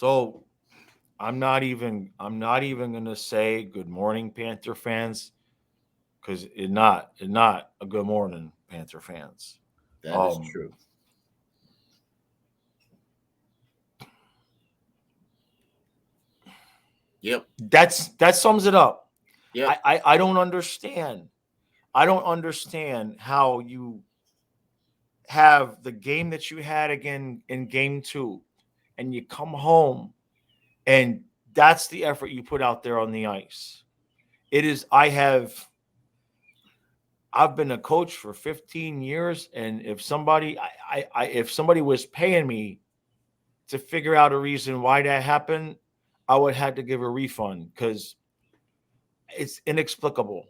So I'm not even gonna say good morning, Panther fans, because it's not a good morning, Panther fans. That is Um, true. Yep. that sums it up. Yep. I don't understand. I don't understand how you have the game that you had again in game two, and you come home, and that's the effort you put out there on the ice. It is. I've been a coach for 15 years, and if somebody was paying me to figure out a reason why that happened, I would have to give a refund because it's inexplicable.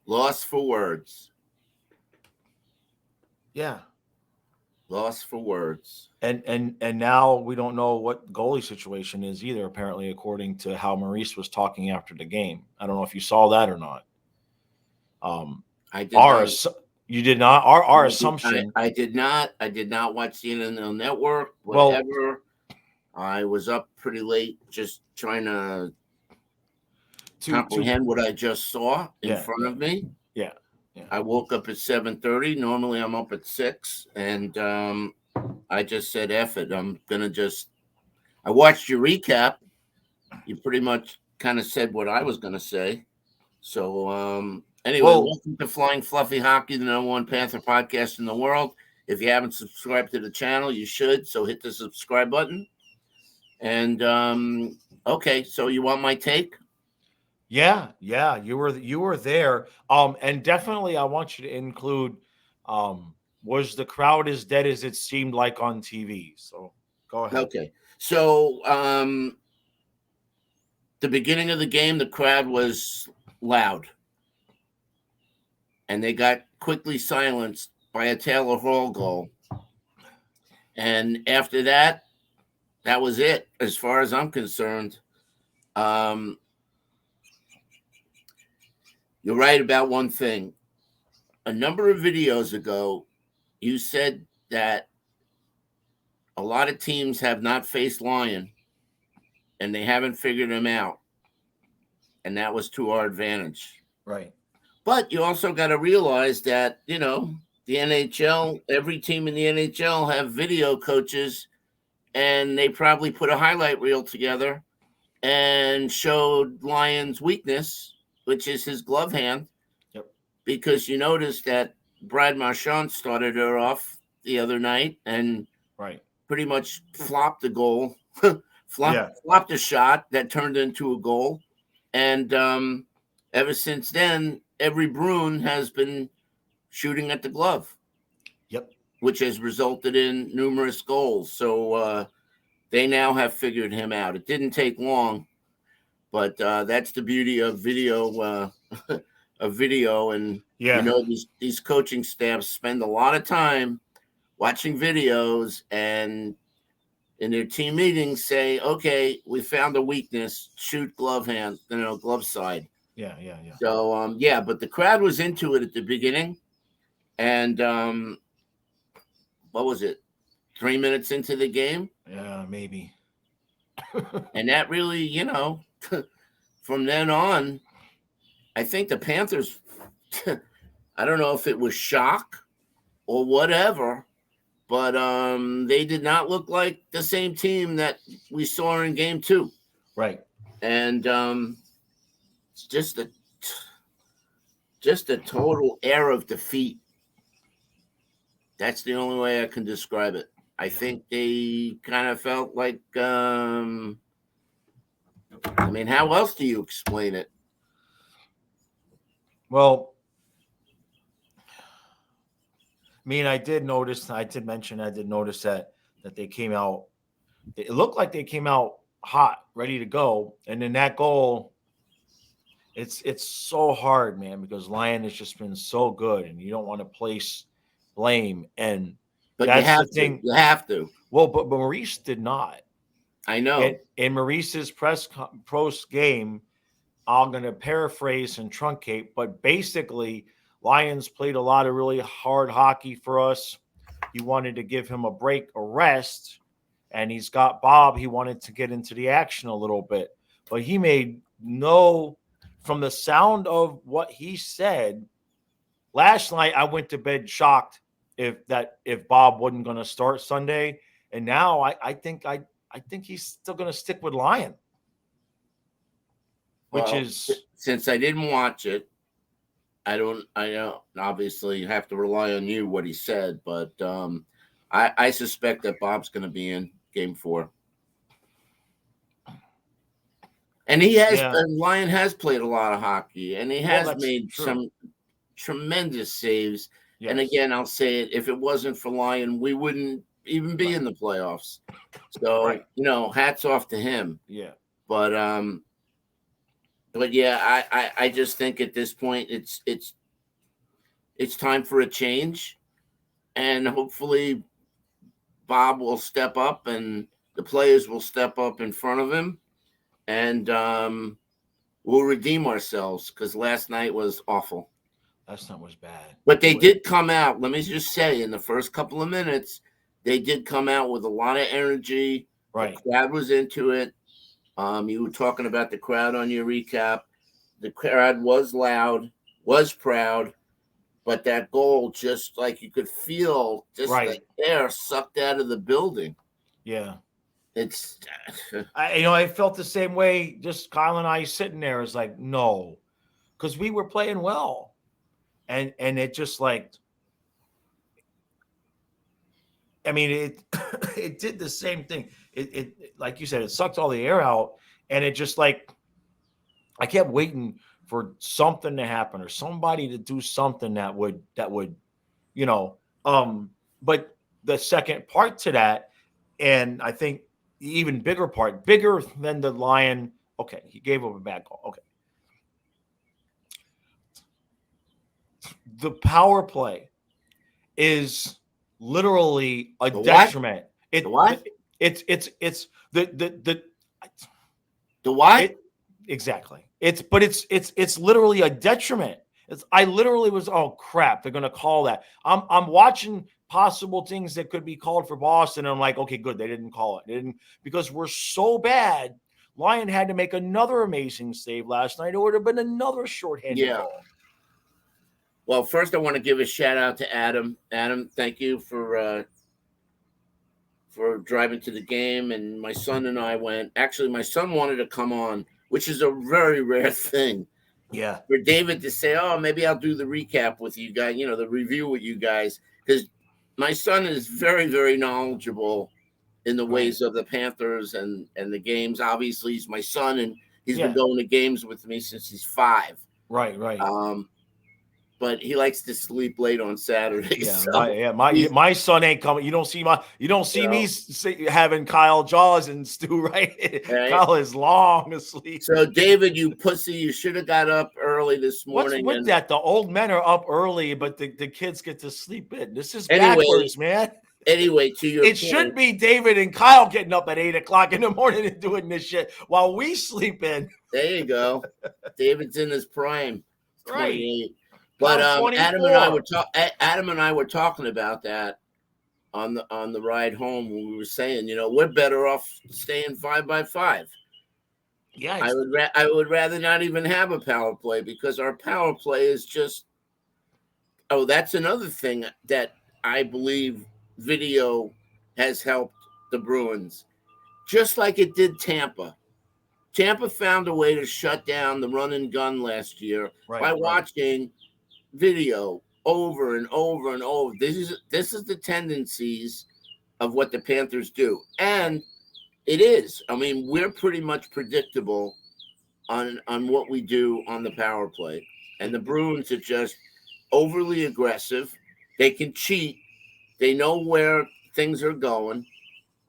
Lost for words. Yeah. Lost for words. And now we don't know what goalie situation is either, apparently, according to how Maurice was talking after the game. I don't know if you saw that or not. Um I did our not. assu- you did not. Our assumption. I did not. I did not watch the NFL Network. Well, Whatever. I was up pretty late, just trying to to comprehend what I just saw in yeah, front yeah, of me. yeah, yeah. I woke up at 7:30. Normally, I'm up at 6, and I just said, "F it." I'm gonna just. I watched your recap. You pretty much kind of said what I was gonna say. So anyway, Well, welcome to Flying Fluffy Hockey, the number one Panther podcast in the world. If you haven't subscribed to the channel, you should. So hit the subscribe button. And okay, so you want my take? yeah, yeah, you were there. And definitely I want you to include was the crowd as dead as it seemed like on TV? So go ahead. Okay, so the beginning of the game, the crowd was loud, and they got quickly silenced by a Taylor Hall goal. And after that, that was it, as far as I'm concerned. Um, you're right about one thing. A number of videos ago, you said that a lot of teams have not faced Lion and they haven't figured him out. And that was to our advantage. Right. But you also got to realize that, the NHL, every team in the NHL have video coaches, and they probably put a highlight reel together and showed Lion's weakness, which is his glove hand, Yep. because you notice that Brad Marchand started her off the other night and Right. pretty much flopped the goal, Yeah. flopped a shot that turned into a goal. And ever since then, every Bruin has been shooting at the glove, Yep. which has resulted in numerous goals. So they now have figured him out. It didn't take long, but that's the beauty of video. Of video, and Yeah. these coaching staffs spend a lot of time watching videos, and in their team meetings say, "Okay, we found a weakness. Shoot glove hand, glove side." Yeah. Yeah. Yeah. So yeah, but the crowd was into it at the beginning, and what was it? 3 minutes into the game, Yeah. Maybe. and that really, from then on, I think the Panthers. I don't know if it was shock or whatever, but they did not look like the same team that we saw in game two. Right. And it's just a total air of defeat. That's the only way I can describe it. I think they kind of felt like, I mean, how else do you explain it? Well, I mean, I did notice that they came out. It looked like they came out hot, ready to go, and then that goal. It's so hard, man, because Lion has just been so good, and you don't want to place blame. And But you that's have the to. thing. You have to. Well, but Maurice did not. I In know. in Maurice's post game, I'm going to paraphrase and truncate, but basically, Lions played a lot of really hard hockey for us. You wanted to give him a break, a rest, and he's got Bob. He wanted to get into the action a little bit, but he made no. From the sound of what he said last night, I went to bed shocked if Bob wasn't going to start Sunday, and now I think he's still going to stick with Lyon, which Well, is since I didn't watch it, I don't obviously have to rely on you what he said, but I suspect that Bob's going to be in game 4. And Lyon has played a lot of hockey, and he has made some tremendous saves. Yes. And again, I'll say it, if it wasn't for Lyon, we wouldn't even be in the playoffs. So, hats off to him. Yeah. But yeah, I just think at this point it's time for a change, and hopefully Bob will step up and the players will step up in front of him, and we'll redeem ourselves, because last night was awful. Last night was bad. But they did come out, let me just say, in the first couple of minutes, they did come out with a lot of energy. Right. The crowd was into it. You were talking about the crowd on your recap. The crowd was loud, was proud, but that goal, just like you could feel just like air sucked out of the building. Yeah. It's I felt the same way. Just Kyle and I sitting there is like, no, because we were playing well, and it just like, I mean, it did the same thing. It like you said, it sucked all the air out, and it just like, I kept waiting for something to happen or somebody to do something that would but the second part to that, and I think the even bigger part, bigger than the Lyon. Okay, he gave up a bad call. Okay. The power play is literally a detriment. The what? It's the what? Exactly. It's literally a detriment. I literally was, oh crap, they're gonna call that. I'm watching possible things that could be called for Boston, and I'm like, okay, good, they didn't call it. They didn't, because we're so bad. Lyon had to make another amazing save last night. It would have been another shorthanded goal. Well, first I want to give a shout out to Adam. Adam, thank you for driving to the game, and my son and I went. Actually, my son wanted to come on, which is a very rare thing. Yeah. For David to say, oh, maybe I'll do the recap with you guys, the review with you guys, because my son is very, very knowledgeable in the ways of the Panthers and the games. Obviously, he's my son, and he's been going to games with me since he's 5. Right. But he likes to sleep late on Saturdays. Yeah, my son ain't coming. You don't see me having Kyle Jaws and Stu, right? Kyle is long asleep. So David, you pussy, you should have got up early this morning. What's with that? The old men are up early, but the kids get to sleep in. This is backwards, man. Anyway, to your point, should be David and Kyle getting up at 8 o'clock in the morning and doing this shit while we sleep in. There you go. David's in his prime. 28. Right. But Adam and I were talking about that on the ride home, when we were saying, we're better off staying 5-by-5. Yeah, I would rather not even have a power play, because our power play is just. Oh, that's another thing that I believe video has helped the Bruins, just like it did Tampa. Tampa found a way to shut down the run and gun last year by watching video over and over and over. This is the tendencies of what the Panthers do, and it is. I mean, we're pretty much predictable on what we do on the power play, and the Bruins are just overly aggressive. They can cheat. They know where things are going.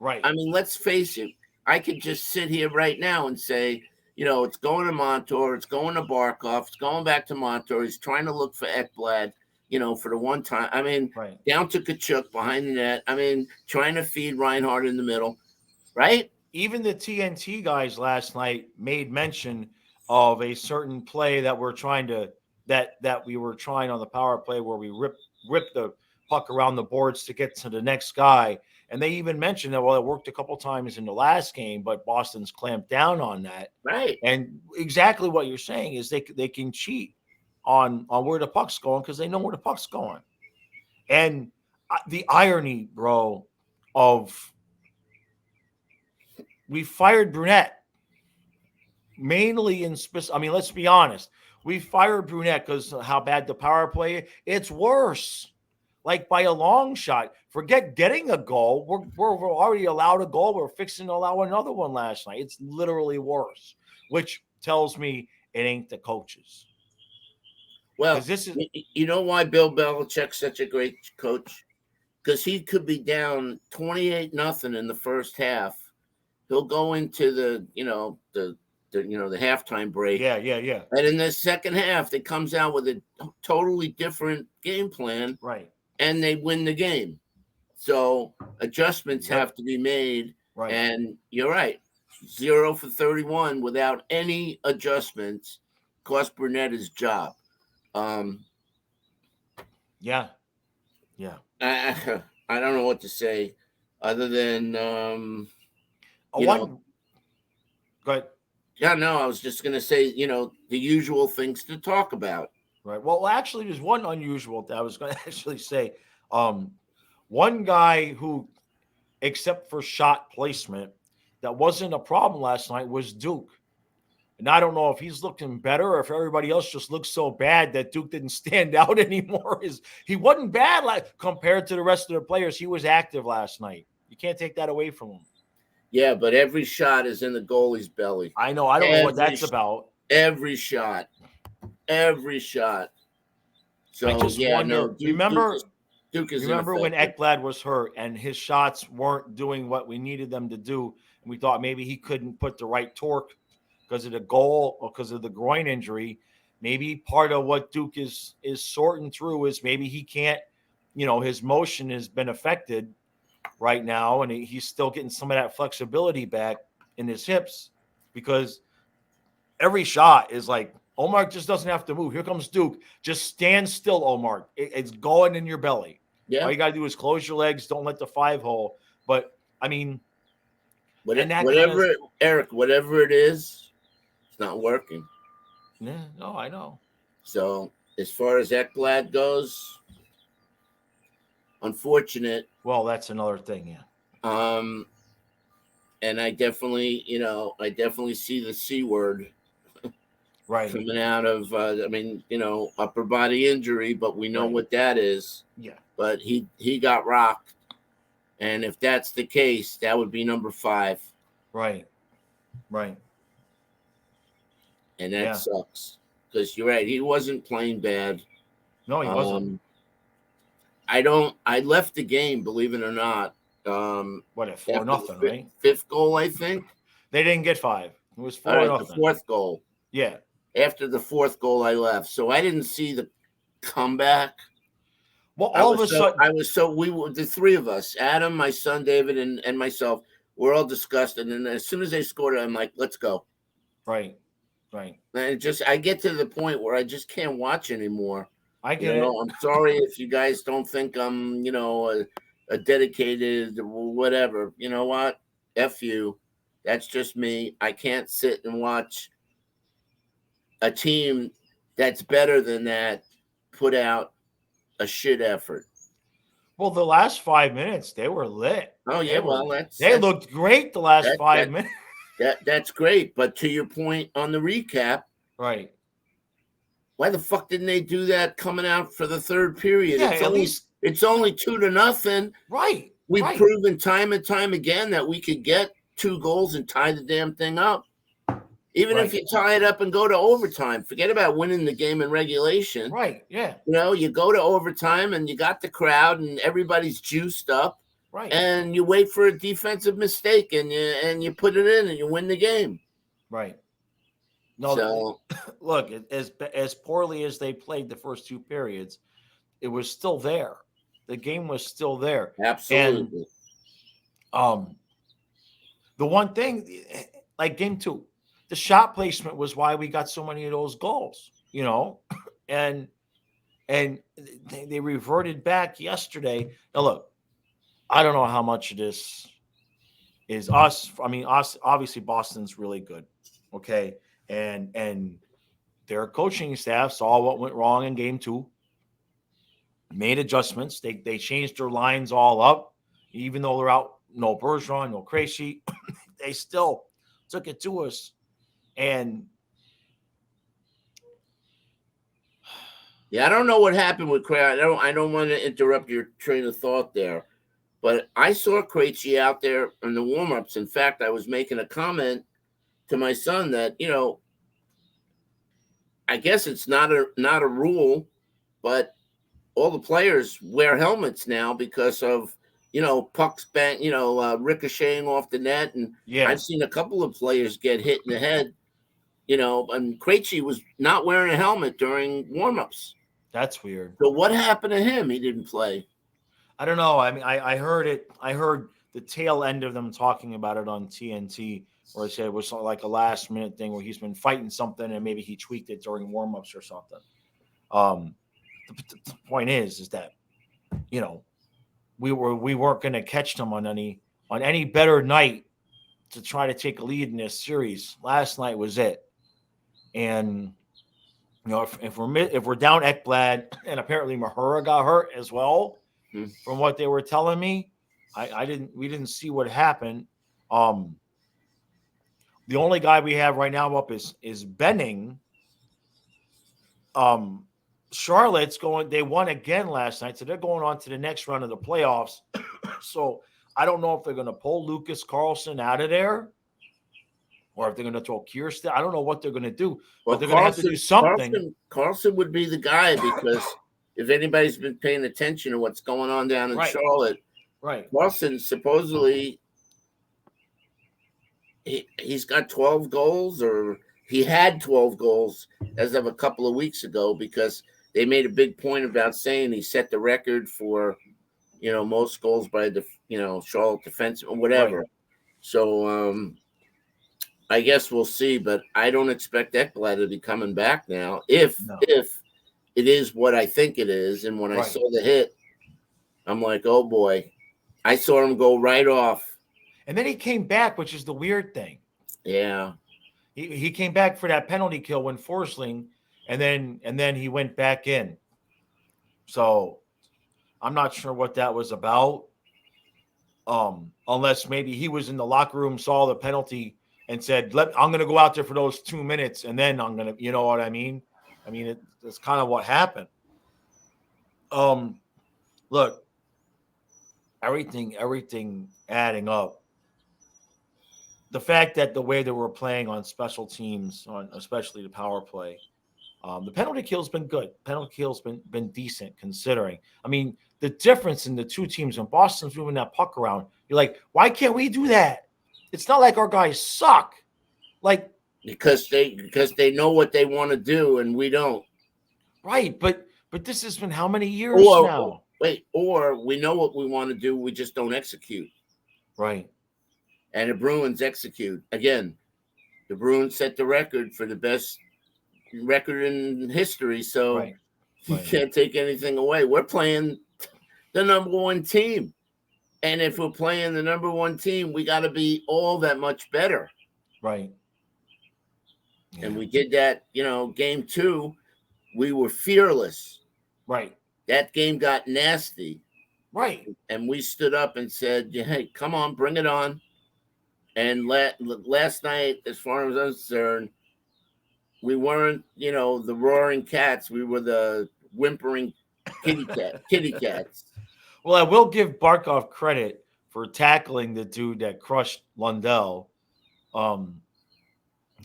Right. I mean, let's face it. I could just sit here right now and say, it's going to Montour, it's going to Barkov, it's going back to Montour. He's trying to look for Ekblad, for the one time. I mean, down to Kachuk behind the net. I mean, trying to feed Reinhardt in the middle, right? Even the TNT guys last night made mention of a certain play that we're trying to that we were trying on the power play, where we rip the puck around the boards to get to the next guy, And they even mentioned that, well, it worked a couple times in the last game, but Boston's clamped down on that. Right. And exactly what you're saying is they can cheat on where the puck's going because they know where the puck's going. And the irony, bro, of we fired Brunette mainly in I mean, let's be honest. We fired Brunette because how bad the power play. It's worse. Like by a long shot. Forget getting a goal. We're already allowed a goal. We're fixing to allow another one last night. It's literally worse, which tells me it ain't the coaches. Well, this is you know why Bill Belichick's such a great coach? Because he could be down 28-0 in the first half. He'll go into the halftime break. Yeah. And in the second half, it comes out with a totally different game plan. Right. And they win the game. So adjustments have to be made. Right. And you're right. 0 for 31 without any adjustments cost Burnett his job. Yeah. I don't know what to say other than Go ahead. Yeah, no, I was just going to say, the usual things to talk about. Right. Well, actually, there's one unusual that I was going to actually say. One guy who, except for shot placement, that wasn't a problem last night was Duke. And I don't know if he's looking better or if everybody else just looks so bad that Duke didn't stand out anymore. He wasn't bad compared to the rest of the players. He was active last night. You can't take that away from him. Yeah, but every shot is in the goalie's belly. I know. I don't know what that's about. Every shot. So, I just wonder. Duke is remember when Ekblad was hurt and his shots weren't doing what we needed them to do, and we thought maybe he couldn't put the right torque because of the goal or because of the groin injury. Maybe part of what Duke is sorting through is maybe he can't, his motion has been affected right now, and he's still getting some of that flexibility back in his hips because every shot is like, Omar just doesn't have to move. Here comes Duke. Just stand still, Omar. It's going in your belly. Yeah. All you got to do is close your legs. Don't let the 5-hole. But, I mean, whatever it is, it's not working. Yeah, no, I know. So, as far as Ekblad goes, unfortunate. Well, that's another thing, yeah. And I definitely see the C word right coming out of, upper body injury, but we know what that is. Yeah. But he got rocked. And if that's the case, that would be number 5. Right. And that sucks. Because you're right, he wasn't playing bad. No, he wasn't. I left the game, believe it or not. What, at 4-0, right? 5th goal, I think. They didn't get 5. It was 4-0. The 4th goal. Yeah. After the 4th goal, I left. So I didn't see the comeback. Well, all of a sudden, we were the 3 of us, Adam, my son David, and myself, we're all disgusted. And as soon as they scored, I'm like, let's go. Right. And I get to the point where I just can't watch anymore. I get it. I'm sorry if you guys don't think I'm, a dedicated whatever. You know what? F you. That's just me. I can't sit and watch a team that's better than that put out a shit effort. Well, the last 5 minutes, they were lit. Oh, yeah. They looked great the last 5 minutes. That's great. But to your point on the recap. Right. Why the fuck didn't they do that coming out for the 3rd period? Yeah, it's only 2-0. Right. We've proven time and time again that we could get 2 goals and tie the damn thing up. Even if you tie it up and go to overtime, forget about winning the game in regulation. Right, yeah. You go to overtime and you got the crowd and everybody's juiced up. Right. And you wait for a defensive mistake and you put it in and you win the game. Right. No, so, look, as poorly as they played the first 2 periods, it was still there. The game was still there. Absolutely. And the one thing, like game 2, the shot placement was why we got so many of those goals, and they reverted back yesterday. Now look, I don't know how much of this is us. I mean, us obviously Boston's really good, okay, and their coaching staff saw what went wrong in game two, made adjustments. They changed their lines all up, even though they're out. No Bergeron, no Krejci, they still took it to us. And Yeah, I don't know what happened with Craig. I don't want to interrupt your train of thought there, but I saw Krejci out there in the warm-ups. In fact, I was making a comment to my son that, I guess it's not a rule, but all the players wear helmets now because of pucks bang, ricocheting off the net, and yeah, I've seen a couple of players get hit in the head. And Krejci was not wearing a helmet during warmups. that's weird. So what happened to him? He didn't play. I don't know. I mean, I heard it. I heard the tail end of them talking about it on TNT, where they said it was like a last minute thing where he's been fighting something and maybe he tweaked it during warmups or something. Um, the point is that you know we weren't going to catch them on any better night to try to take a lead in this series. Last night was it, and if we're down Ekblad and apparently Mahura got hurt as well, from what they were telling me, we didn't see what happened. Um, the only guy we have right now up is Benning. Um, Charlotte's going. They won again last night, so they're going on to the next round of the playoffs. So I don't know if they're going to pull Lucas Carlson out of there, or if they're going to throw Kierstead. I don't know what they're going to do, Well, but they're going to have to do something. Carlson would be the guy because if anybody's been paying attention to what's going on down in Right. Charlotte, Right. Carlson supposedly he's got 12 goals, or he had 12 goals as of a couple of weeks ago, because they made a big point about saying he set the record for most goals by the Charlotte defense or whatever. Right. So I guess we'll see, but I don't expect Ekblad to be coming back now if it is what I think it is. And when I saw the hit, I'm like, oh boy. I saw him go right off. And then he came back, which is the weird thing. Yeah. He came back for that penalty kill when Forsling, and then he went back in. So I'm not sure what that was about. Unless maybe he was in the locker room, saw the penalty, and said, I'm going to go out there for those 2 minutes, and then I'm going to, you know what I mean? I mean, it's kind of what happened. Look, everything adding up. The fact that the way that we're playing on special teams, on especially the power play, the penalty kill's been good. Penalty kill's been decent considering. I mean, the difference in the two teams, when Boston's moving that puck around, you're like, why can't we do that? It's not like our guys suck. Like, because they know what they want to do and we don't. Right, but this has been how many years now? Or we know what we want to do, we just don't execute. Right. And the Bruins execute. Again, the Bruins set the record for the best record in history, so you can't take anything away. We're playing the number one team. And if we're playing the number one team, we got to be all that much better. Right. Yeah. And we did that, game 2, we were fearless. Right. That game got nasty. Right. And we stood up and said, hey, come on, bring it on. And last night, as far as I'm concerned, we weren't, the roaring cats. We were the whimpering kitty cats. Well, I will give Barkov credit for tackling the dude that crushed Lundell.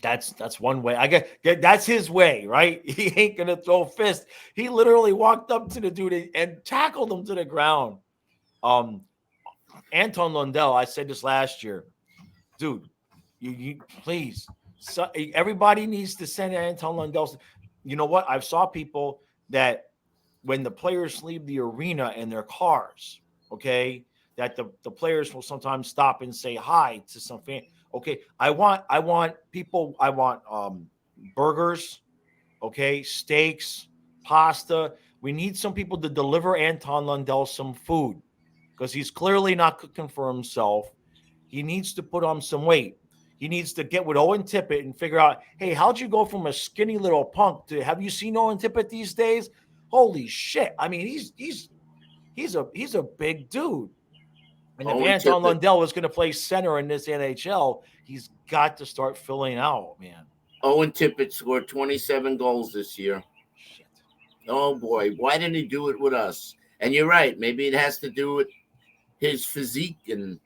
That's one way. I guess that's his way, right? He ain't gonna throw a fist. He literally walked up to the dude and tackled him to the ground. Anton Lundell, I said this last year, dude. You please. So everybody needs to send Anton Lundell. You know what? I've saw people that when the players leave the arena in their cars, okay, that the players will sometimes stop and say hi to some fan. Okay, I want people. I want burgers, okay, steaks, pasta. We need some people to deliver Anton Lundell some food. because he's clearly not cooking for himself. He needs to put on some weight. He needs to get with Owen Tippett and figure out, hey, how'd you go from a skinny little punk to have you seen Owen Tippett these days? Holy shit! I mean, he's a big dude. And if Owen Anton Tippett. Lundell is going to play center in this NHL, he's got to start filling out, man. Owen Tippett scored 27 goals this year. Shit. Oh boy, why didn't he do it with us? And you're right. Maybe it has to do with his physique, and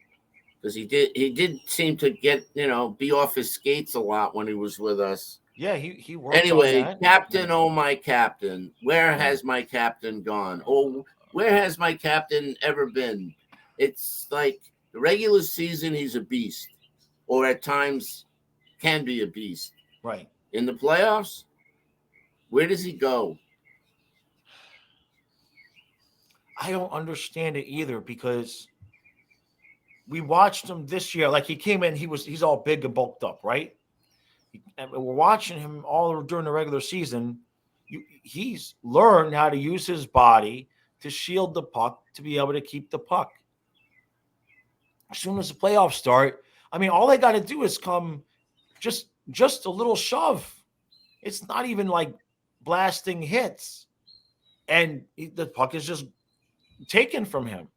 because he did seem to get be off his skates a lot when he was with us. Yeah, he worked Anyway, on that. Captain, oh my captain, where has my captain gone? Oh, where has my captain ever been? It's like the regular season, he's a beast, or at times can be a beast. Right. In the playoffs, where does he go? I don't understand it either, because we watched him this year. Like, he came in, he's all big and bulked up, right? And we're watching him all during the regular season. He's learned how to use his body to shield the puck, to be able to keep the puck. As soon as the playoffs start, I mean, all they got to do is come just a little shove. It's not even like blasting hits, and the puck is just taken from him.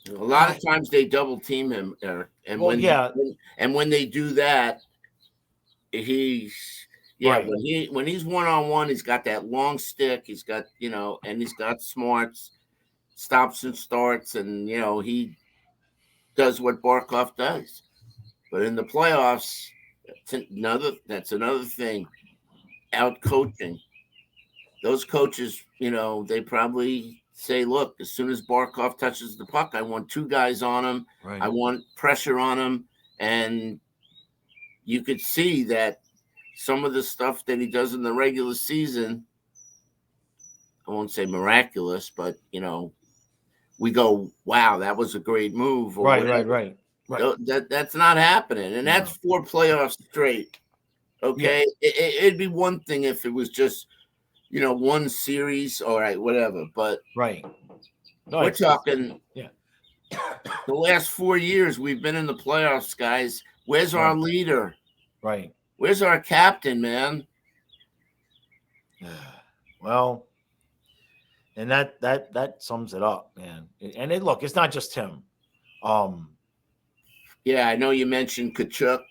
A lot of times they double team him, Eric, and Well, yeah. when they do that, he's Right. when he's one-on-one, he's got that long stick, he's got and he's got smarts, stops and starts, and he does what Barkov does. But in the playoffs, that's another thing. Out coaching. Those coaches, they probably say, look, as soon as Barkov touches the puck, I want two guys on him. Right. I want pressure on him. And you could see that some of the stuff that he does in the regular season, I won't say miraculous, but, we go, wow, that was a great move. Or Right. That's not happening. And that's 4 playoffs straight. Okay. Yeah. It'd be one thing if it was just, one series. All right, whatever. But right. No, we're talking the last 4 years we've been in the playoffs, guys. Where's our leader? Right. Where's our captain, man? Well, and that sums it up, man. And look, it's not just him. Yeah, I know you mentioned Kachuk.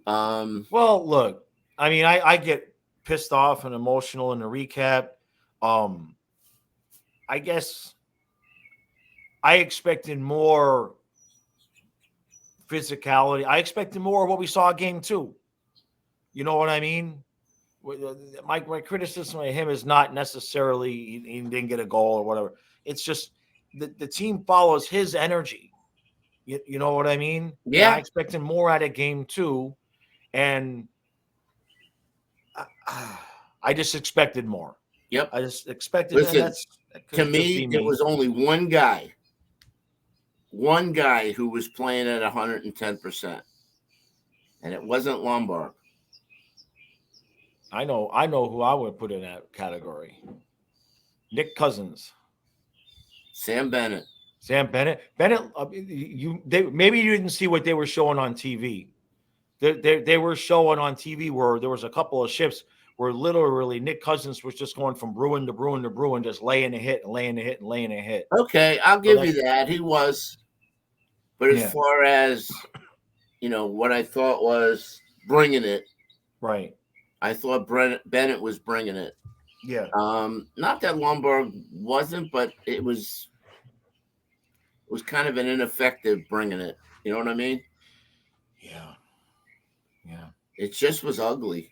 Well, look, I mean, I get pissed off and emotional in the recap. I guess I expected more physicality. I expected more of what we saw in game 2. You know what I mean? My criticism of him is not necessarily he didn't get a goal or whatever. It's just the team follows his energy. You know what I mean? Yeah. And I expected more out of game 2, and I just expected more. Yep. I just expected. Listen, to me, there was only one guy who was playing at 110%, and it wasn't Lombard. I know who I would put in that category. Nick Cousins. Sam Bennett. Maybe you didn't see what they were showing on TV. They were showing on TV where there was a couple of shifts where literally Nick Cousins was just going from Bruin to Bruin to Bruin, just laying a hit and laying a hit and laying a hit. Okay, I'll give you that. He was. But as far as, what I thought was bringing it. Right. I thought Bennett was bringing it. Yeah. Not that Lombard wasn't, but it was kind of an ineffective bringing it. You know what I mean? Yeah. Yeah. It just was ugly.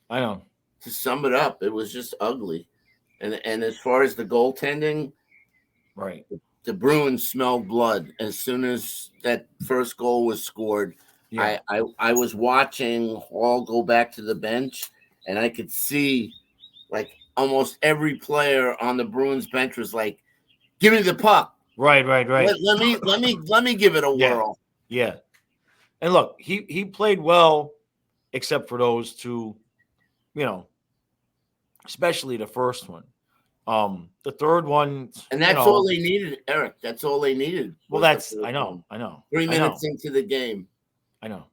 I know. To sum it up, it was just ugly. And as far as the goaltending, right. The Bruins smelled blood as soon as that first goal was scored. Yeah. I was watching Hall go back to the bench, and I could see like almost every player on the Bruins bench was like, "Give me the puck." Right. Let me give it a whirl. Yeah. And look, he played well, except for those two, especially the first one. The third one, And that's all they needed, Eric. That's all they needed. Well, was I know. 3 minutes into the game. I know.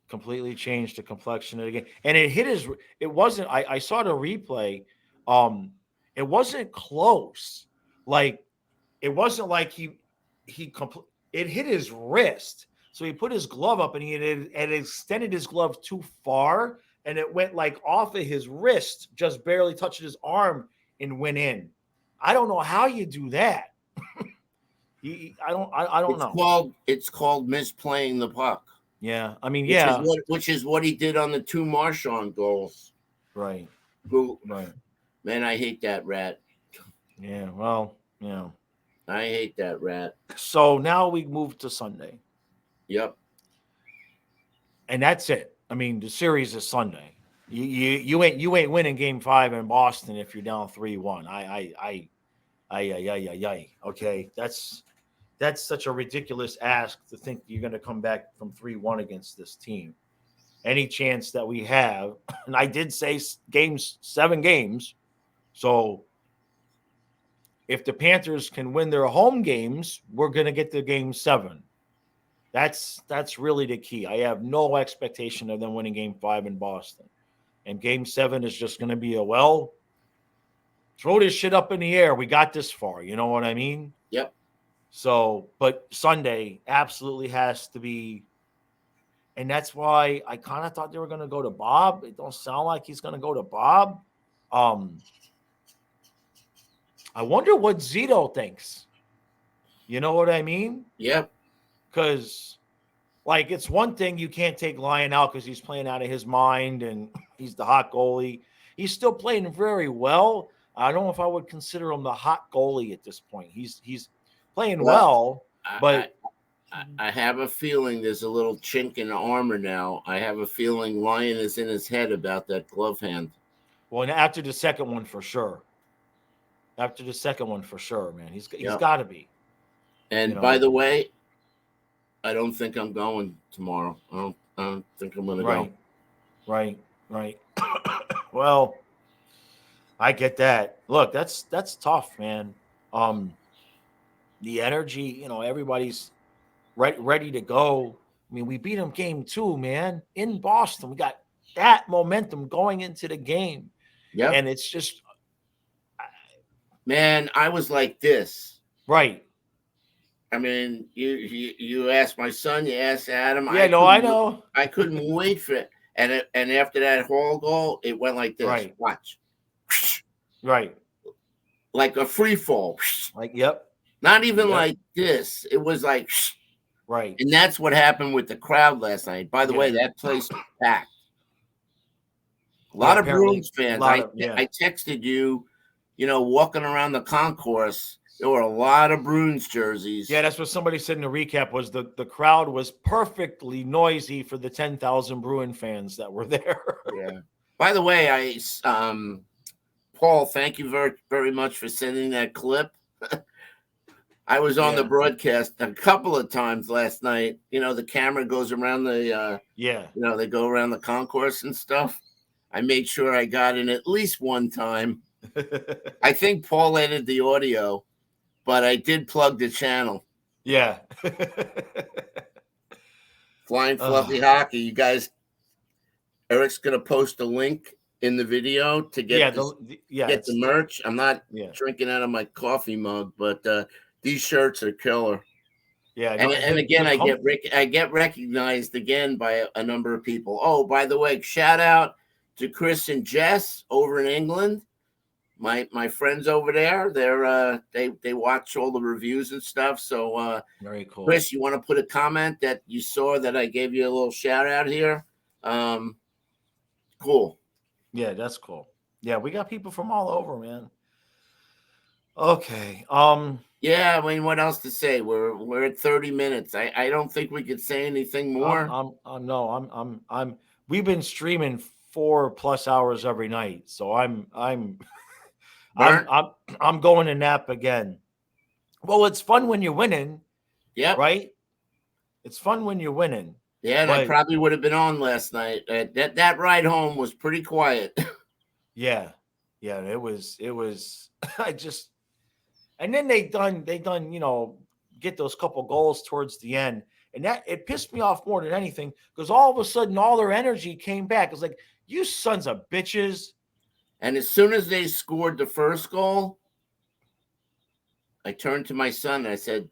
Completely changed the complexion of the game, and it hit his. It wasn't. I saw the replay. It wasn't close. Like it wasn't like it hit his wrist. So he put his glove up, and he had extended his glove too far, and it went like off of his wrist, just barely touched his arm, and went in. I don't know how you do that. I don't know. It's called misplaying the puck. Yeah, I mean, which is what he did on the 2 Marchand goals. Right. Right. Man, I hate that rat. Yeah, well, I hate that rat. So now we move to Sunday. Yep. And that's it. I mean, the series is Sunday. You ain't winning Game 5 in Boston if you're down 3-1. Okay, that's such a ridiculous ask to think you're going to come back from 3-1 against this team. Any chance that we have, and I did say 7 games. So if the Panthers can win their home games, we're going to get to Game 7. That's really the key. I have no expectation of them winning Game 5 in Boston. And Game 7 is just going to be throw this shit up in the air. We got this far. You know what I mean? Yep. So, but Sunday absolutely has to be, and that's why I kind of thought they were going to go to Bob. It don't sound like he's going to go to Bob. I wonder what Zito thinks. You know what I mean? Yep. Because, like, it's one thing you can't take Lyon out because he's playing out of his mind and he's the hot goalie. He's still playing very well. I don't know if I would consider him the hot goalie at this point. He's playing well, but I have a feeling there's a little chink in the armor now. I have a feeling Lyon is in his head about that glove hand. Well, and after the second one for sure. Man. He's got to be. And by the way, I don't think I'm going tomorrow. I don't think I'm going to go. Right. Well, I get that. Look, that's tough, man. The energy, everybody's ready to go. I mean, we beat them Game 2, man, in Boston. We got that momentum going into the game. Yeah, and it's just, man, I was like this. Right. I mean, you asked my son, you asked Adam. Yeah, I know. I couldn't wait for it. And after that Hall goal, it went like this. Right. Watch. Right. Like a free fall. Like, yep. Not even like this. It was like, right. And that's what happened with the crowd last night. By the way, that place was packed. A lot of Bruins fans. I texted you, walking around the concourse. There were a lot of Bruins jerseys. Yeah, that's what somebody said in the recap was the crowd was perfectly noisy for the 10,000 Bruin fans that were there. Yeah. By the way, Paul, thank you very, very much for sending that clip. I was on the broadcast a couple of times last night. The camera goes around the they go around the concourse and stuff. I made sure I got in at least one time. I think Paul edited the audio, but I did plug the channel. Yeah. Flying Fluffy Hockey. You guys, Eric's going to post a link in the video to get get the merch. I'm not drinking out of my coffee mug, but these shirts are killer. Yeah, and again, I get recognized again by a number of people. Oh, by the way, shout out to Chris and Jess over in England. My friends over there, they watch all the reviews and stuff. So very cool. Chris, you want to put a comment that you saw that I gave you a little shout out here? Cool. Yeah, that's cool. Yeah, we got people from all over, man. Okay. Yeah, I mean, what else to say? We're at 30 minutes. I don't think we could say anything more. We've been streaming 4+ hours every night, so I'm going to nap again. Well, it's fun when you're winning. Yeah. Right? It's fun when you're winning. Yeah, and I probably would have been on last night. That ride home was pretty quiet. Yeah. Yeah, it was I just and then they done, get those couple goals towards the end. And that it pissed me off more than anything because all of a sudden all their energy came back. It's like, you sons of bitches. And as soon as they scored the first goal, I turned to my son and I said,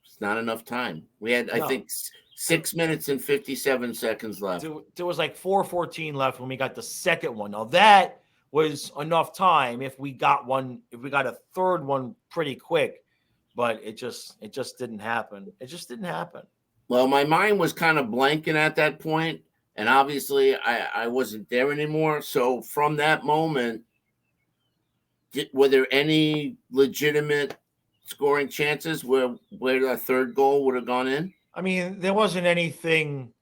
it's not enough time. We had, I No. think, 6 minutes and 57 seconds left. There was like 4:14 left when we got the second one. Now that was enough time if we got a third one pretty quick, but it just didn't happen. It just didn't happen. Well, my mind was kind of blanking at that point, and obviously I wasn't there anymore. So from that moment, were there any legitimate scoring chances where the third goal would have gone in? I mean, there wasn't anything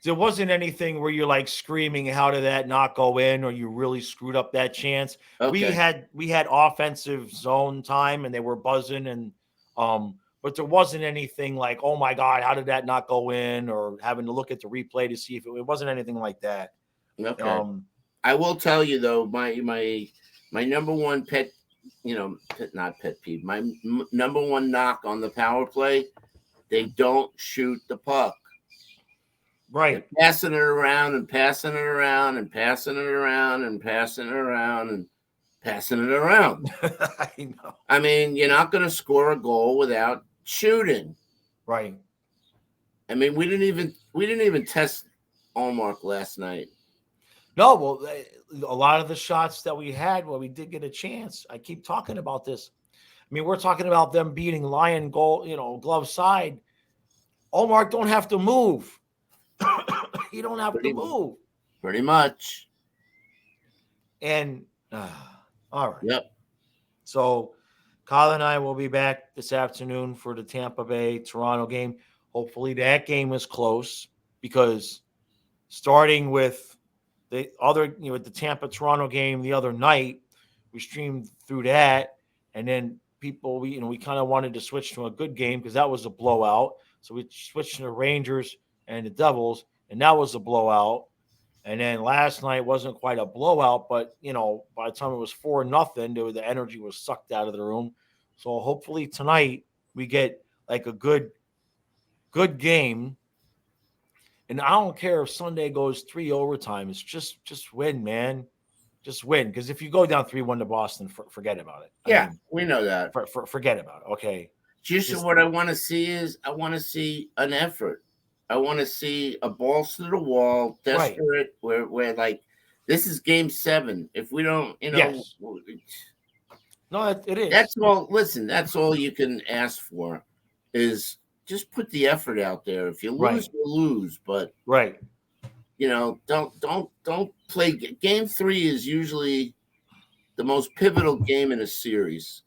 where you're like screaming, how did that not go in, or you really screwed up that chance. We Okay. had offensive zone time and they were buzzing, and but there wasn't anything like, oh my God, how did that not go in, or having to look at the replay to see if it wasn't anything like that. Okay. Um I will tell you though, my number one pet, not pet peeve, my number one knock on the power play, they don't shoot the puck. They're right. passing it around and passing it around and passing it around and passing it around and passing it around. I know. I mean, you're not going to score a goal without shooting. Right. I mean, we didn't even test Allmark last night. No, well, a lot of the shots that we had, well, we did get a chance. I keep talking about this. I mean, we're talking about them beating Lion goal, glove side. Omar don't have to move. You don't have to Pretty, move. pretty much. And all right. Yep. So Kyle and I will be back this afternoon for the Tampa Bay Toronto game. Hopefully that game is close, because starting with the other, the Tampa Toronto game the other night, we streamed through that, and then we kind of wanted to switch to a good game because that was a blowout. So we switched to the Rangers and the Devils, and that was a blowout. And then last night wasn't quite a blowout, but by the time it was 4-0, the energy was sucked out of the room. So hopefully tonight we get like a good game. And I don't care if Sunday goes 3 overtime. It's just win, man. Just win. Because if you go down 3-1 to Boston, forget about it. Yeah, we know that. Forget about it. Okay. Just what I want to see is I want to see an effort. I want to see a balls to the wall, desperate, right, where like this is game 7. If we don't, yes. No, it is. That's all. Listen, that's all you can ask for is just put the effort out there. If you lose, right, you lose. But right, don't play. Game 3 is usually the most pivotal game in a series.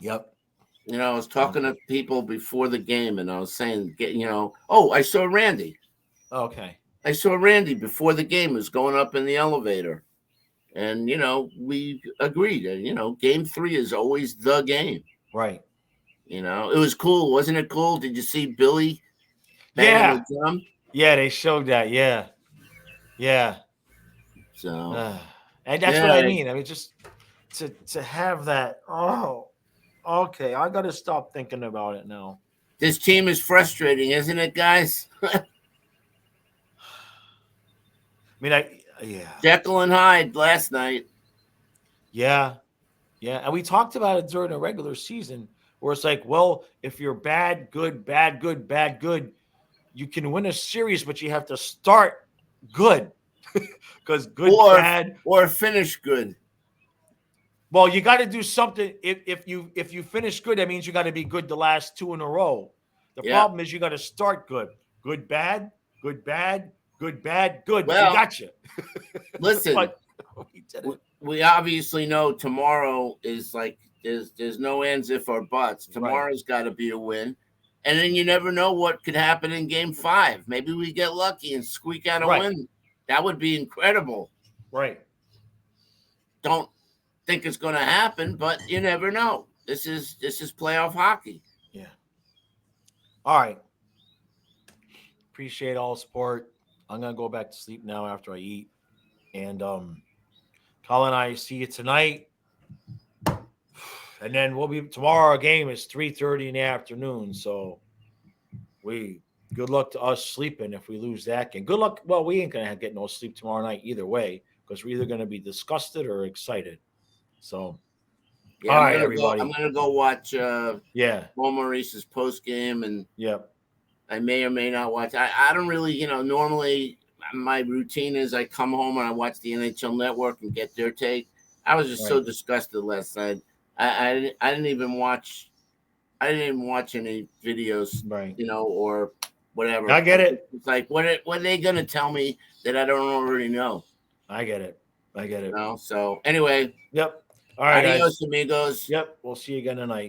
Yep. I was talking to people before the game, and I was saying, I saw Randy. Okay. I saw Randy before the game. Was going up in the elevator, and we agreed. Game 3 is always the game. Right. It was cool, wasn't it? Cool. Did you see Billy? Yeah. The drum? Yeah, they showed that. Yeah. So, and that's what I mean. I mean, just to have that. Oh. Okay, I got to stop thinking about it now. This team is frustrating, isn't it, guys? I mean, Jekyll and Hyde last night. Yeah, and we talked about it during the regular season, where it's like, well, if you're bad, good, bad, good, bad, good, you can win a series, but you have to start good, because good, bad, or finish good. Well, you got to do something. If you finish good, that means you got to be good the last 2 in a row. The problem is you got to start good. Good, bad, good, bad, good, bad, good. Well, we got you. Listen, we obviously know tomorrow is like there's no ands, if, or buts. Tomorrow's got to be a win. And then you never know what could happen in game 5. Maybe we get lucky and squeak out a win. That would be incredible. Right. Don't think it's going to happen, but you never know. This is playoff hockey. Yeah. All right. Appreciate all the support. I'm gonna go back to sleep now after I eat. And Colin and I see you tonight. And then we'll be tomorrow. Our game is 3:30 in the afternoon. So good luck to us sleeping if we lose that game. Good luck. Well, we ain't gonna get no sleep tomorrow night either way because we're either gonna be disgusted or excited. So, Yeah, all I'm right, gonna go. everybody. I'm gonna go watch Yeah. Paul Maurice's post game, and Yep. I may or may not watch. I don't really, normally my routine is I come home and I watch the NHL Network and get their take. I was just so Right. disgusted last night. I didn't even watch. I didn't even watch any videos, Right. or whatever. I get it. It's like, what are they gonna tell me that I don't already know? I get it. I get it. So anyway, Yep. All right, adios, guys. amigos. Yep. We'll see you again tonight.